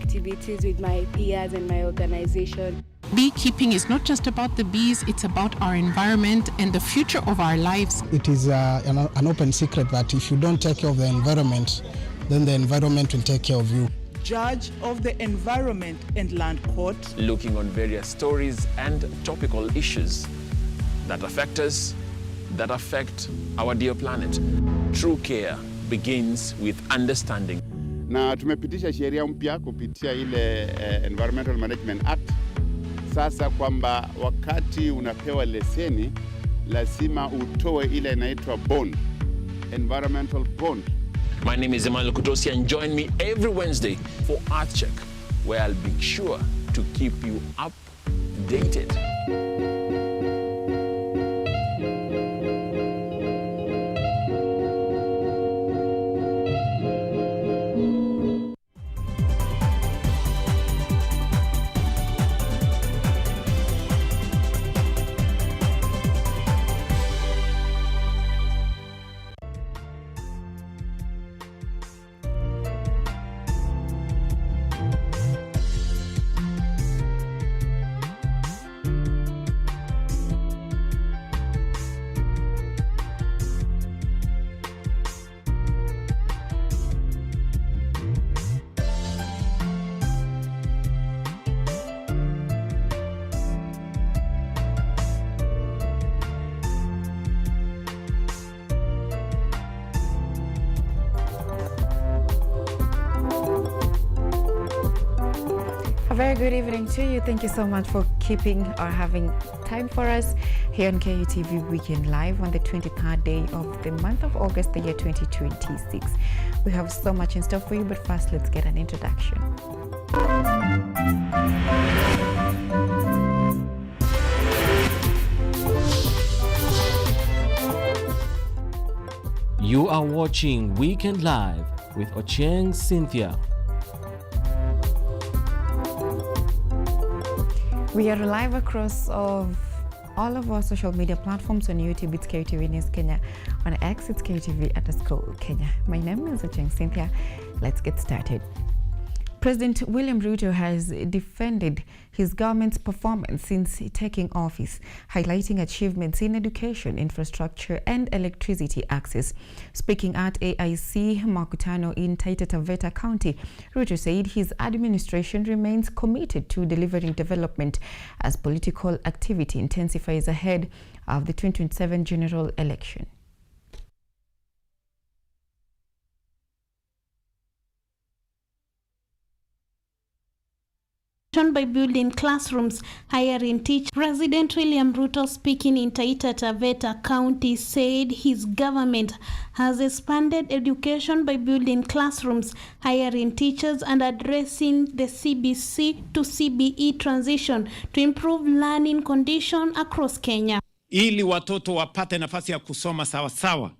activities with my peers and my organization. Beekeeping is not just about the bees, it's about our environment and the future of our lives. It is an open secret that if you don't take care of the environment, then the environment will take care of you. Judge of the Environment and Land Court. Looking on various stories and topical issues that affect us, that affect our dear planet. True care begins with understanding. Na tumepitisha sheria mpya kupitia ile Environmental Management Act. Sasa kwamba wakati unapewa leseni lazima utoe ile inaitwa bond, environmental bond. My name is Emmanuel Kutosi, and join me every Wednesday for Art Check, where I'll be sure to keep you updated. A very good evening to you. Thank you so much for keeping or having time for us here on KUTV Weekend Live on the 23rd day of the month of August, the year 2026. We have so much in store for you, but first let's get an introduction. You are watching Weekend Live with Ochieng, Cynthia. We are live across all of our social media platforms. On YouTube, it's KUTVNEWS Kenya. On X, it's KUTV_Kenya. My name is Ochieng, Cynthia. Let's get started. President William Ruto has defended his government's performance since taking office, highlighting achievements in education, infrastructure, and electricity access. Speaking at AIC Makutano in Taita Taveta County, Ruto said his administration remains committed to delivering development as political activity intensifies ahead of the 2027 general election. By building classrooms, hiring teachers. President William Ruto, speaking in Taita Taveta County, said his government has expanded education by building classrooms, hiring teachers, and addressing the CBC to CBE transition to improve learning conditions across Kenya. Ili watoto wapate nafasi ya kusoma sawa sawa,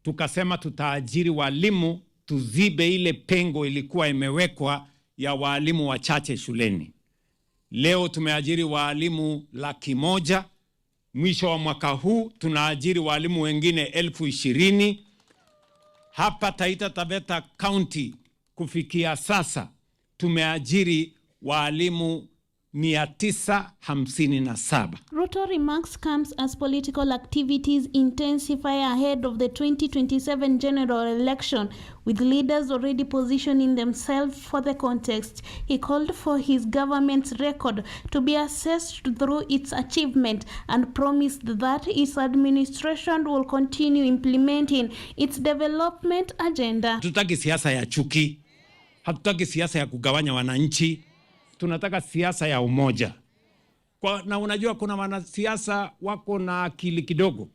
tukasema tutaajiri walimu, tuzibe ile pengo ilikuwa imewekwa ya walimu wachache shuleni. Leo tumeajiri walimu 100,000. Mwisho wa mwaka huu tunaajiri walimu wengine 20,000. Hapa Taita Taveta County kufikia sasa tumeajiri walimu 957. Ruto remarks comes as political activities intensify ahead of the 2027 general election, with leaders already positioning themselves for the context. He called for his government's record to be assessed through its achievement and promised that its administration will continue implementing its development agenda. Hatutaki siasa ya chuki, hatutaki siasa ya kugawanya wananchi. Tunataka siasa ya umoja. Na unajua kuna wanasiasa wako na akili kidogo.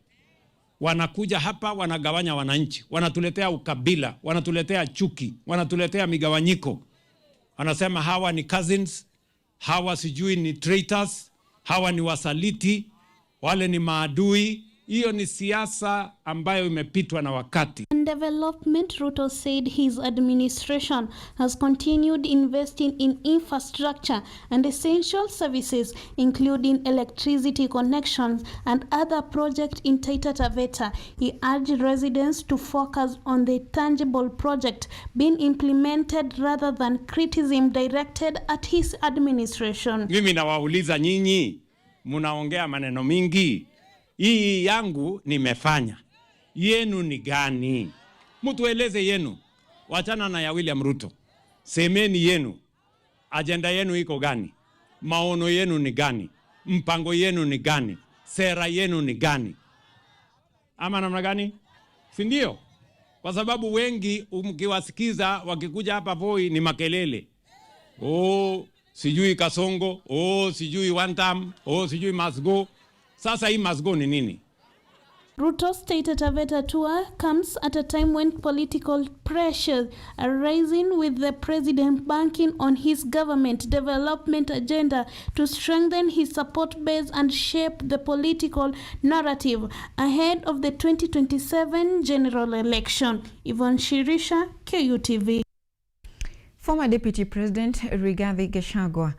Wanakuja hapa wanagawanya wananchi, wanatuletea ukabila, wanatuletea chuki, wanatuletea migawanyiko. Wanasema hawa ni cousins, hawa sijui ni traitors, hawa ni wasaliti, wale ni maadui, Hiyo ni siasa ambayo imepitwa na wakati. On development, Ruto said his administration has continued investing in infrastructure and essential services, including electricity connections and other projects in Taita Taveta. He urged residents to focus on the tangible project being implemented rather than criticism directed at his administration. Mimi nawauliza nyinyi, munaongea maneno mingi. Hii yangu nimefanya. Yenu ni gani? Mtueleze yenu. Wachana na ya William Ruto. Semeni yenu. Agenda yenu iko gani? Maono yenu ni gani? Mpango yenu ni gani? Sera yenu ni gani? Ama namna gani? Si ndio? Kwa sababu wengi mkiwasikiza wakikuja hapa Voi ni makelele. Oh, sijui Kasongo. Oh, sijui one time. Oh, sijui must go. Sasa hii must go ni nini? Ruto's Taita Taveta tour comes at a time when political pressures are rising, with the president banking on his government development agenda to strengthen his support base and shape the political narrative ahead of the 2027 general election. Yvonne Shirisha, KUTV. Former Deputy President Rigathi Gachagua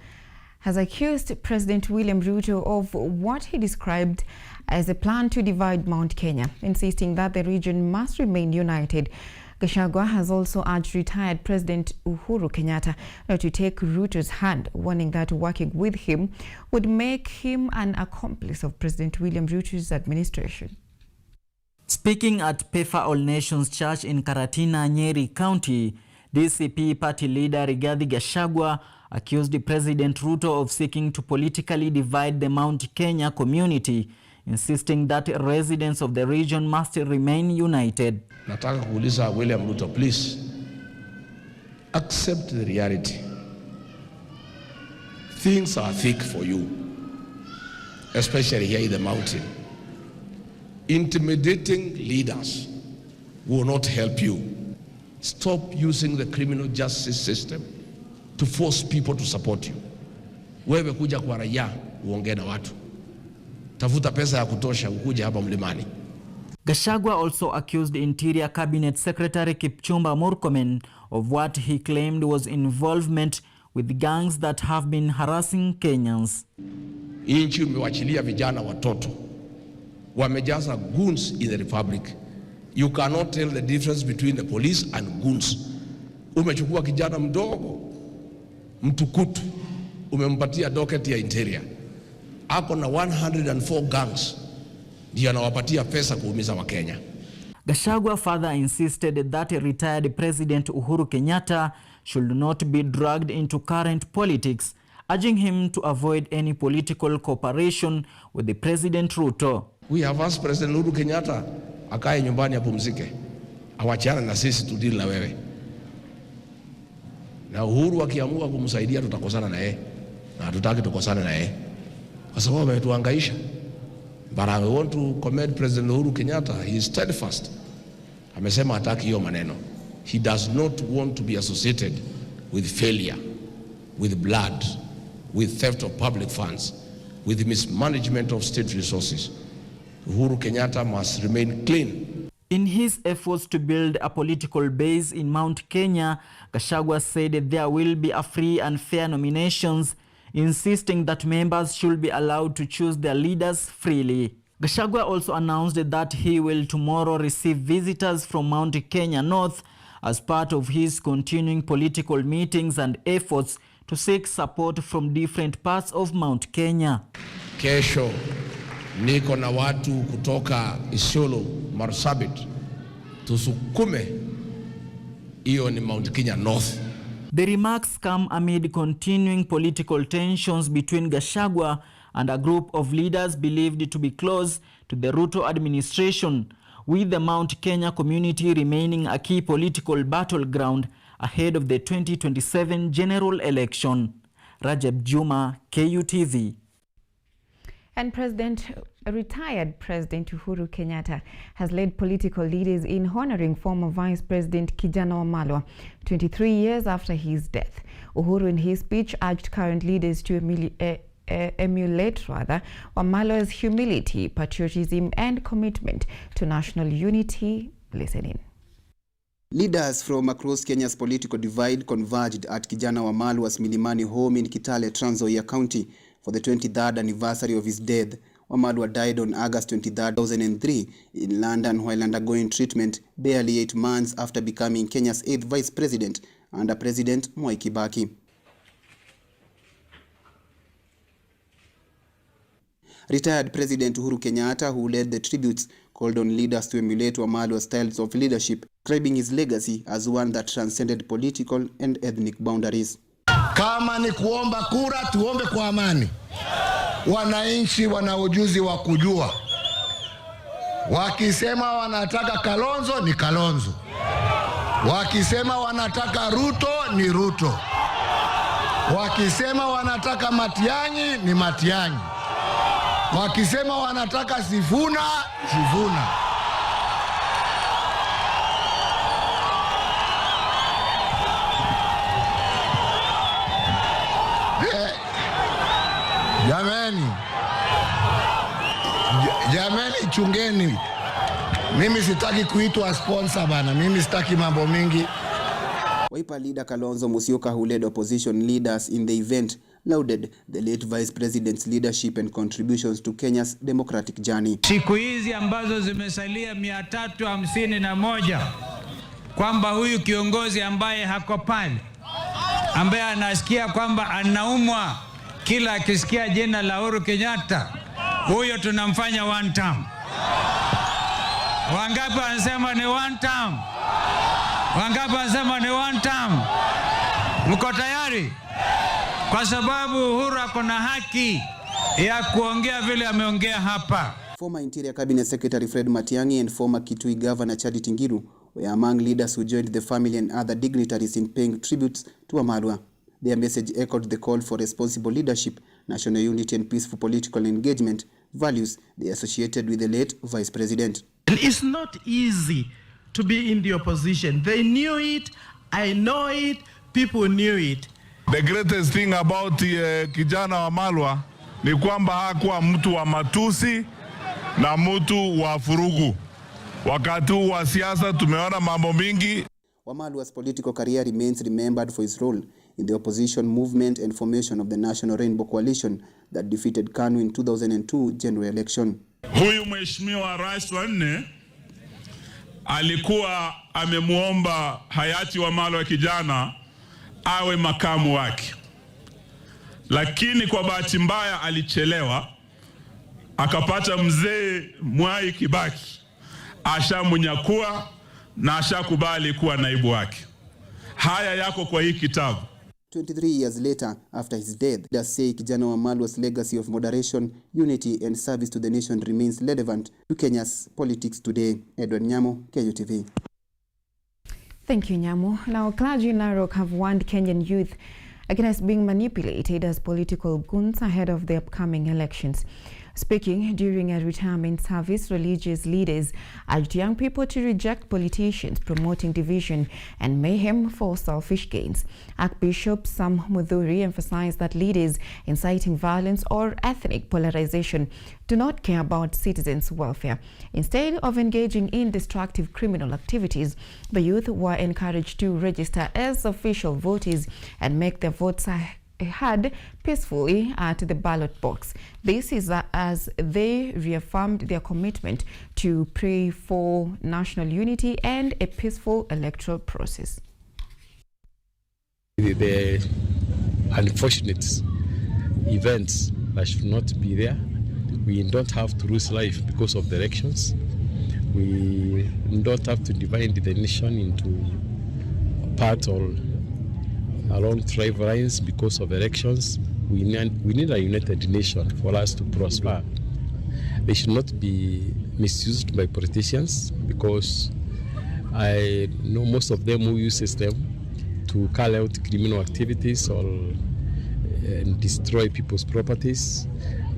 has accused President William Ruto of what he described as a plan to divide Mount Kenya, insisting that the region must remain united. Gachagua has also urged retired President Uhuru Kenyatta not to take Ruto's hand, warning that working with him would make him an accomplice of President William Ruto's administration. Speaking at Pefa All Nations Church in Karatina, Nyeri County, DCP party leader Rigathi Gachagua accused President Ruto of seeking to politically divide the Mount Kenya community, insisting that residents of the region must remain united. Nataka kuuliza William Ruto, please accept the reality. Things are thick for you, especially here in the mountain. Intimidating leaders will not help you. Stop using the criminal justice system to force people to support you. Wewe kuja kwa raia uongee na watu. Tafuta pesa ya kutosha ukuja hapa mlimani. Gachagua also accused Interior Cabinet Secretary Kipchumba Murkomen of what he claimed was involvement with gangs that have been harassing Kenyans. Nchi umewachilia vijana watoto. Wamejaza goons in the republic. You cannot tell the difference between the police and goons. Umechukua kijana mdogo, mtukutu, umempatia docket ya Interior. Ako na 104 gangs. Ndio anawapatia pesa kuumiza Wakenya. Gachagua further insisted that retired President Uhuru Kenyatta should not be dragged into current politics, urging him to avoid any political cooperation with the President Ruto. We have asked President Uhuru Kenyatta akae nyumbani apumzike. Awachana na sisi tudili na wewe. Na Uhuru akiamua kumsaidia tutakosana na yeye. Na hatutaki tukosane na yeye. Kwa sababu ametuhangaisha. But I want to commend President Uhuru Kenyatta. He is steadfast. Amesema hataki hiyo maneno. He does not want to be associated with failure, with blood, with theft of public funds, with mismanagement of state resources. Uhuru Kenyatta must remain clean. In his efforts to build a political base in Mount Kenya, Gachagua said there will be a free and fair nominations, insisting that members should be allowed to choose their leaders freely. Gachagua also announced that he will tomorrow receive visitors from Mount Kenya North as part of his continuing political meetings and efforts to seek support from different parts of Mount Kenya. Kesho niko na watu kutoka Isiolo, Marsabit, tusukume hiyo ni Mount Kenya North. The remarks come amid continuing political tensions between Gachagua and a group of leaders believed to be close to the Ruto administration, with the Mount Kenya community remaining a key political battleground ahead of the 2027 general election. Rajab Juma, KUTV. And retired President Uhuru Kenyatta has led political leaders in honoring former Vice President Kijana Wamalwa 23 years after his death. Uhuru, in his speech, urged current leaders to emulate Wamalo's humility, patriotism, and commitment to national unity. Listen in. Leaders from across Kenya's political divide converged at Kijana Wamalwa's Milimani home in Kitale, Trans Nzoia County for the 23rd anniversary of his death. Wamalwa died on August 23, 2003 in London while undergoing treatment barely 8 months after becoming Kenya's 8th vice president under President Mwai Kibaki. Retired President Uhuru Kenyatta, who led the tributes, called on leaders to emulate Wamalwa's styles of leadership, describing his legacy as one that transcended political and ethnic boundaries. Kama ni kuomba kura, tuombe kwa amani. Wananchi wana ujuzi wa kujua. Wakisema wanataka Kalonzo ni Kalonzo. Wakisema wanataka Ruto ni Ruto. Wakisema wanataka Matiang'i ni Matiang'i. Wakisema wanataka Sifuna, Sifuna. Jameni chungeni. Mimi sitaki kuitwa sponsor bana. Mimi sitaki mambo mingi. Wiper leader Kalonzo Musyoka, who led opposition leaders in the event, lauded the late vice president's leadership and contributions to Kenya's democratic journey. Siku hizi ambazo zimesalia 351 kwamba huyu kiongozi ambaye hako pale, ambaye anasikia kwamba anaumwa kila akisikia jina la Uhuru Kenyatta, huyo tunamfanya one term. Wangapi wanasema ni one term? Wangapi wanasema ni one term? Mko tayari? Kwa sababu Uhuru ako na haki ya kuongea vile ameongea hapa. Former Interior Cabinet Secretary Fred Matiang'i and former Kitui Governor Charity Ngilu were among leaders who joined the family and other dignitaries in paying tributes to Wamalwa. Their message echoed the call for responsible leadership, national unity and peaceful political engagement, values they associated with the late vice president. And it's not easy to be in the opposition. They knew it, I know it, people knew it. The greatest thing about kijana Wamalwa ni kwamba hakuwa mtu wa matusi na mtu wa furugu. Wakati wa siasa tumeona mambo mingi. Wamalwa's political career remains remembered for his role in the opposition movement and formation of the National Rainbow Coalition that defeated KANU in 2002 general election. Huyu mheshimiwa rais wa 4 alikuwa amemuomba hayati Wamalwa kijana awe makamu wake. Lakini kwa bahati mbaya alichelewa, akapata mzee Mwai Kibaki, ashamunyakua na ashakubali kuwa naibu wake. Haya yako kwa hii kitabu. 23 years later, after his death, leaders say Kijana Wamalwa's legacy of moderation, unity and service to the nation remains relevant to Kenya's politics today. Edward Nyamo, KUTV. Thank you, Nyamo. Now, clergy in Narok have warned Kenyan youth against being manipulated as political goons ahead of the upcoming elections. Speaking during a retirement service, religious leaders urged young people to reject politicians promoting division and mayhem for selfish gains. Archbishop Sam Mudhuri emphasized that leaders inciting violence or ethnic polarization do not care about citizens' welfare. Instead of engaging in destructive criminal activities, the youth were encouraged to register as official voters and make their votes heard peacefully at the ballot box. This is as they reaffirmed their commitment to pray for national unity and a peaceful electoral process. The unfortunate events that should not be there. We don't have to lose life because of the elections. We don't have to divide the nation into part or along tribe lines because of elections. We need a united nation for us to prosper. They should not be misused by politicians because I know most of them who use them to carry out criminal activities or destroy people's properties.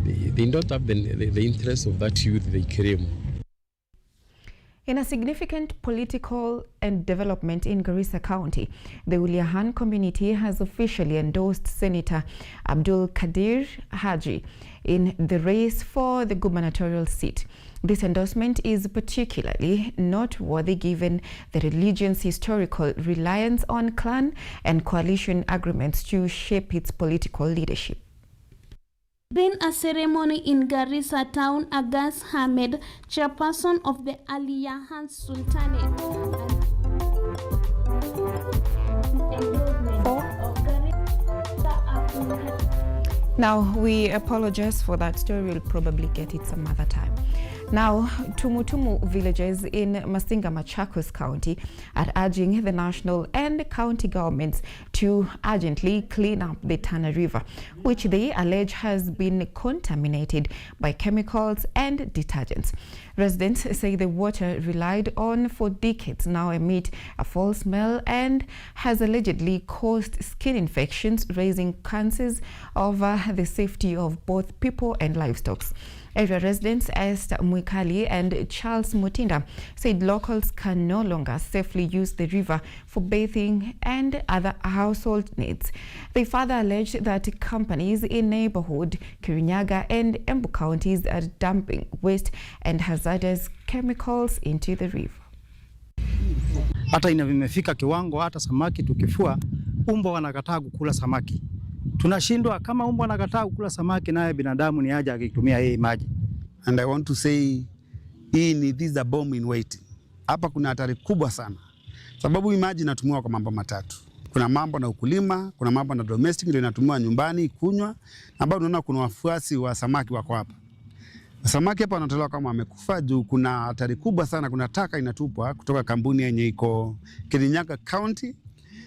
They don't have the interest of that youth they claim. In a significant political and development in Garissa County, the Uliahan community has officially endorsed Senator Abdul Kadir Haji in the race for the gubernatorial seat. This endorsement is particularly noteworthy given the region's historical reliance on clan and coalition agreements to shape its political leadership. During a ceremony in Garissa town, Agas Hamed, chairperson of the Uliahan Sultanate, Now, we apologize for that story. We'll probably get it some other time. Now, Tumutumu villagers in Masinga, Machakos County are urging the national and county governments to urgently clean up the Tana River, which they allege has been contaminated by chemicals and detergents. Residents say the water relied on for decades now emit a foul smell and has allegedly caused skin infections, raising concerns over the safety of both people and livestock. Area residents Esther Mwikali and Charles Mutinda said locals can no longer safely use the river for bathing and other household needs. They further alleged that companies in neighborhood Kirinyaga and Embu counties are dumping waste and hazardous chemicals into the river. Hata imefika kiwango hata samaki tukifua umbo wanakataa kukula samaki. Tunashindwa kama umbo anakataa kukula samaki naye binadamu ni aje akitumia hii maji. And I want to say this is a bomb in waiting. Hapa kuna hatari kubwa sana. Sababu hii maji inatumiwa kwa mambo matatu. Kuna mambo na ukulima, kuna mambo na domestic ndio inatumiwa nyumbani kunywa, na bado unaona kuna wafuasi wa samaki wako hapa. Samaki hapa wanatolewa kama wamekufa juu kuna hatari kubwa sana, kuna taka inatupwa kutoka kampuni yenye iko Kirinyaga County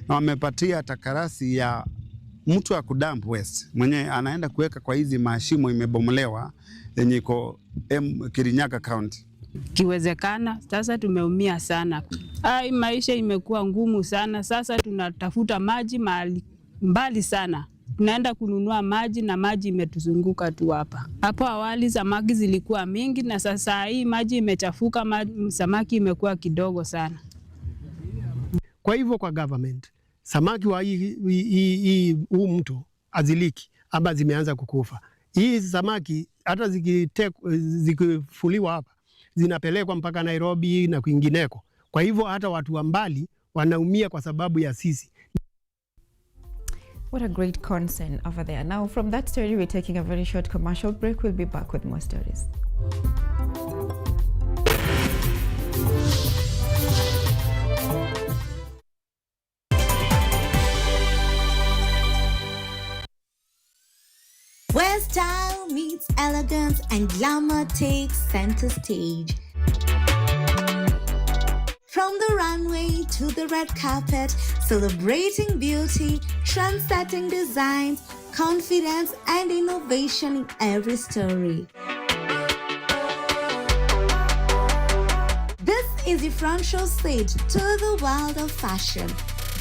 na wamepatia takarasi ya mtu wa kudump waste mwenye anaenda kuweka kwa hizi mashimo imebomolewa yenye iko Kirinyaga County. Kiwezekana sasa tumeumia sana. Maisha imekuwa ngumu sana. Sasa tunatafuta maji mahali mbali sana. Tunaenda kununua maji na maji imetuzunguka tu hapa. Hapo awali samaki zilikuwa mingi na sasa hii maji imechafuka, samaki imekuwa kidogo sana. Kwa hivyo kwa government samaki wa huu mto aziliki ama zimeanza kukufa. Hii samaki hata zikifuliwa hapa zinapelekwa mpaka Nairobi na kwingineko. Kwa hivyo hata watu wa mbali wanaumia kwa sababu ya sisi. What a great concern over there. Now from that story we're taking a very short commercial break. We'll be back with more stories. Where style meets elegance and glamour takes center stage. From the runway to the red carpet, celebrating beauty, trend-setting designs, confidence and innovation in every story. This is the front row seat to the world of fashion.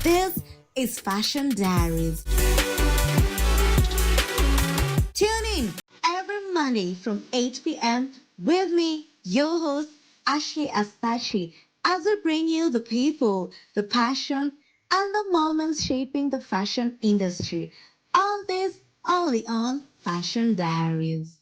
This is Fashion Diaries. Tune in every Monday from 8 p.m. with me, your host, Ashley Astachi, as we bring you the people, the passion, and the moments shaping the fashion industry. All this only on Fashion Diaries.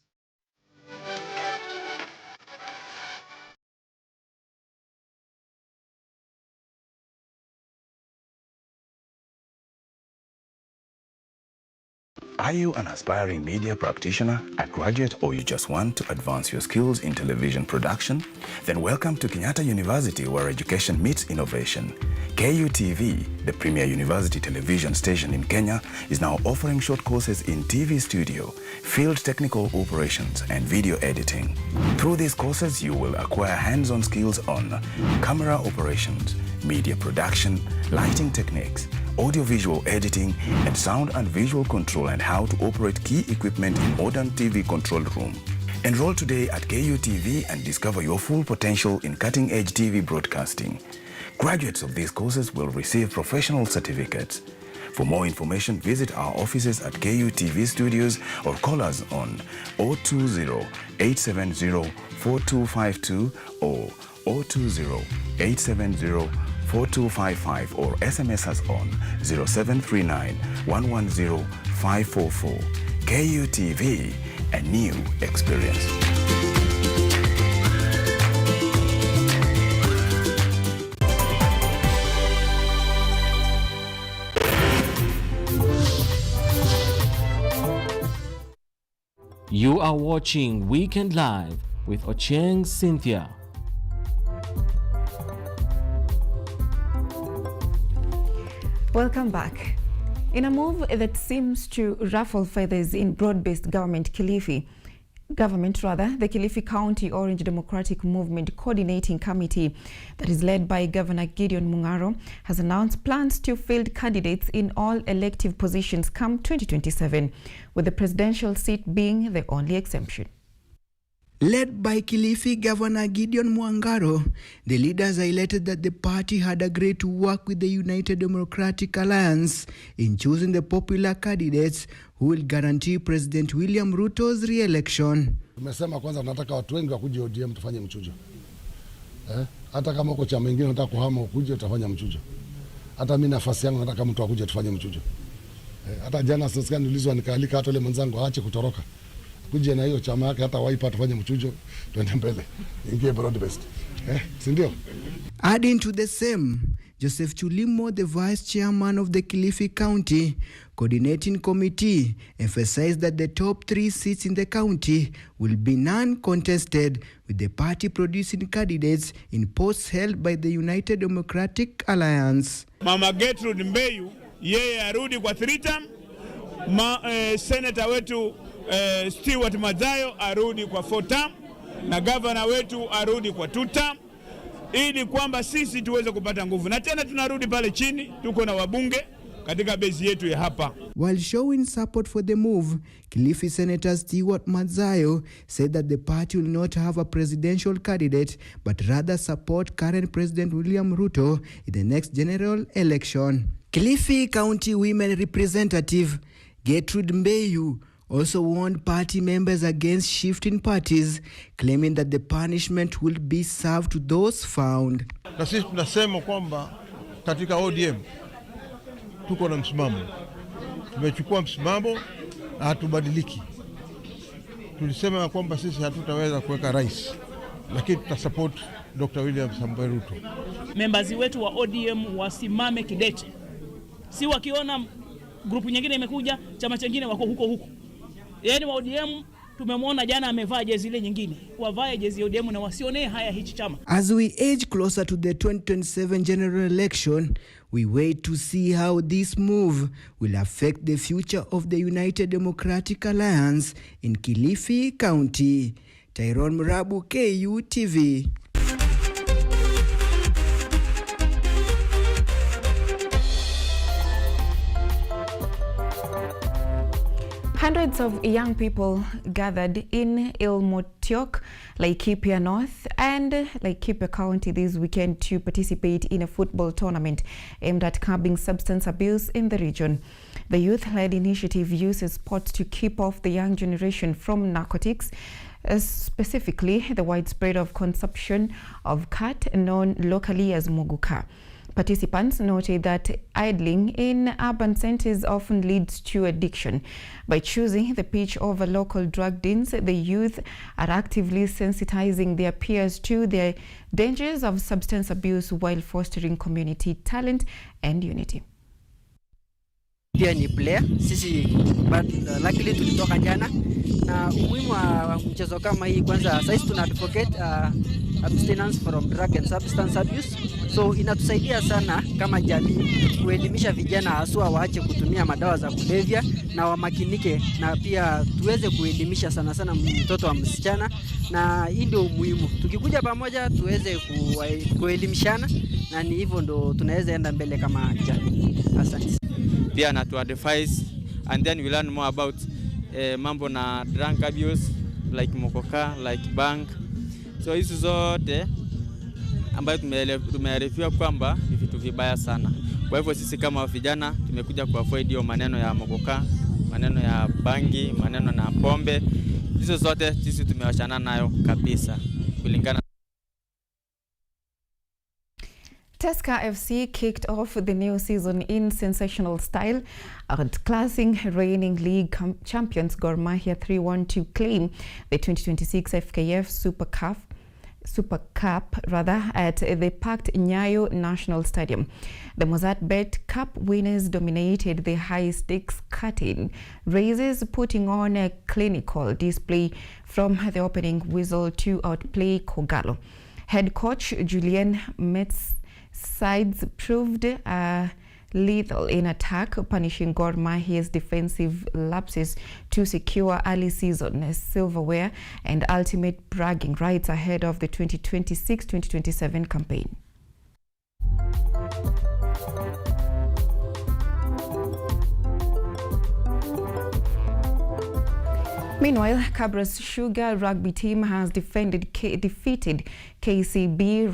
Are you an aspiring media practitioner, a graduate, or you just want to advance your skills in television production? Then welcome to Kenyatta University, where education meets innovation. KUTV, the premier university television station in Kenya, is now offering short courses in TV studio, field technical operations, and video editing. Through these courses, you will acquire hands-on skills on camera operations, media production, lighting techniques, audiovisual editing, and sound and visual control, and how to operate key equipment in modern TV control room. Enroll today at KUTV and discover your full potential in cutting-edge TV broadcasting. Graduates of these courses will receive professional certificates. For more information, visit our offices at KUTV Studios or call us on 020-870-4252 or 020-870-4255 or SMS us on 0739-110-544. KUTV, a new experience. You are watching Weekend Live with Ochieng Cynthia. Welcome back. In a move that seems to ruffle feathers in broad-based government, the Kilifi County Orange Democratic Movement Coordinating Committee that is led by Governor Gideon Mung'aro has announced plans to field candidates in all elective positions come 2027, with the presidential seat being the only exemption. Led by Kilifi Governor Gideon Mung'aro, the leaders highlighted that the party had agreed to work with the United Democratic Alliance in choosing the popular candidates who will guarantee President William Ruto's re-election. Tumesema kwanza tunataka watu wengi wakuje ODM tufanye mchujo. Hata kama uko chama kingine unataka kuhama ukuje utafanya mchujo. Hata mimi nafasi yangu nataka mtu akuje tufanye mchujo. Hata jana sasa nilizwa nikaalika hata yule mwenzangu aache kutoroka. Kuje na hiyo chama yake hata Wiper tufanye mchujo tuende mbele. Ingie broad based. Si ndio? Adding to the same, Joseph Chulimo, the vice chairman of the Kilifi County Coordinating Committee, emphasized that the top 3 seats in the county will be non-contested, with the party producing candidates in posts held by the United Democratic Alliance. Mama Gertrude Mbeyu, yeye arudi kwa 3 term. Senator wetu Stewart Mazayo arudi kwa 4 term. Na governor wetu arudi kwa 2 term. Ili kwamba sisi tuweze kupata nguvu. Na tena tunarudi pale chini, tuko na wabunge katika base yetu ya hapa. While showing support for the move, Kilifi Senator Stewart Mazayo said that the party will not have a presidential candidate but rather support current President William Ruto in the next general election. Kilifi County Women Representative Gertrude Mbeyu also warned party members against shifting parties, claiming that the punishment will be served to those found. Na sisi tunasema kwamba katika ODM tuko na msimamo. Tumechukua msimamo na hatubadiliki. Tulisema kwamba sisi hatutaweza kuweka rais, lakini tutasupport Dr. William Samoei Ruto. Members wetu wa ODM wasimame kidete. Si wakiona grupu nyingine imekuja, chama chingine wako huko. Yaani wa ODM tumemwona jana amevaa jezi ile nyingine. Wavae jezi ya ODM na wasione haya hichi chama. As we age closer to the 2027 general election, we wait to see how this move will affect the future of the United Democratic Alliance in Kilifi County. Tyrone Murabu, KUTV. Hundreds of young people gathered in Ilmotiok, Laikipia North and Laikipia County this weekend to participate in a football tournament aimed at curbing substance abuse in the region. The youth-led initiative uses sports to keep off the young generation from narcotics, specifically the widespread of consumption of khat, known locally as muguka. Participants noted that idling in urban centers often leads to addiction. By choosing the pitch over local drug dens, the youth are actively sensitizing their peers to the dangers of substance abuse while fostering community talent and unity. Pia ni player sisi, but luckily tulitoka jana, na umuhimu wa mchezo kama hii, kwanza sasa tuna advocate abstinence from drug and substance abuse, so inatusaidia sana kama jamii kuelimisha vijana haswa waache kutumia madawa za kulevya na wamakinike, na pia tuweze kuelimisha sana sana mtoto wa msichana, na hii ndio umuhimu. Tukikuja pamoja tuweze kuelimishana, na ni hivyo ndo tunaweza enda mbele kama jamii. Asante. Pia na to advise and then we learn more about mambo na drug abuse like mokoka, like bank. So hizo zote ambayo tumearifiwa kwamba ni vitu vibaya sana. Kwa hivyo sisi kama vijana tumekuja kuavoid hiyo maneno ya mokoka, maneno ya bangi, maneno na pombe. Hizo zote sisi tumewachana nayo kabisa kulingana Tusker FC kicked off the new season in sensational style, outclassing reigning league champions Gor Mahia 3-1 to claim the 2026 FKF Super Cup at the packed Nyayo National Stadium. The Mozartbet Cup winners dominated the high-stakes cutting races, putting on a clinical display from the opening whistle to outplay Kogalo. Head coach Julien Metz sides proved lethal in attack, punishing Gor Mahia's defensive lapses to secure early season silverware and ultimate bragging rights ahead of the 2026-2027 campaign. Meanwhile, Cabra's Sugar rugby team has defeated KCB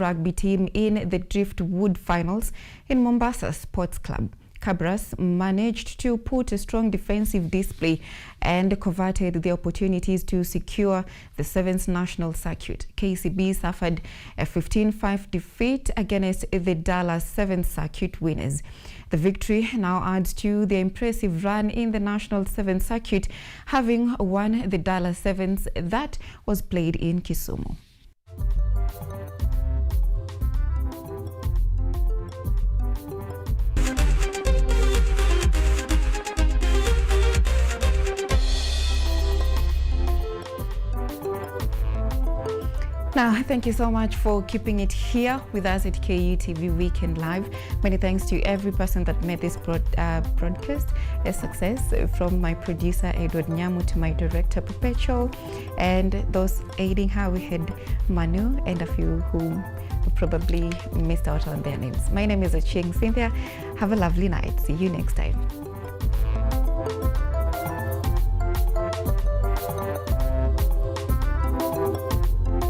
rugby team in the Driftwood finals in Mombasa Sports Club. Cabras managed to put a strong defensive display and converted the opportunities to secure the 7th national circuit. KCB suffered a 15-5 defeat against the Dallas 7th circuit winners. The victory now adds to the impressive run in the national 7th circuit, having won the Dallas 7th that was played in Kisumu. Now, thank you so much for keeping it here with us at KUTV Weekend Live. Many thanks to every person that made this broadcast a success, from my producer Edward Nyamu to my director Perpetual, and those aiding her. We had Manu and a few who probably missed out on their names. My name is Ochieng Cynthia. Have a lovely night. See you next time.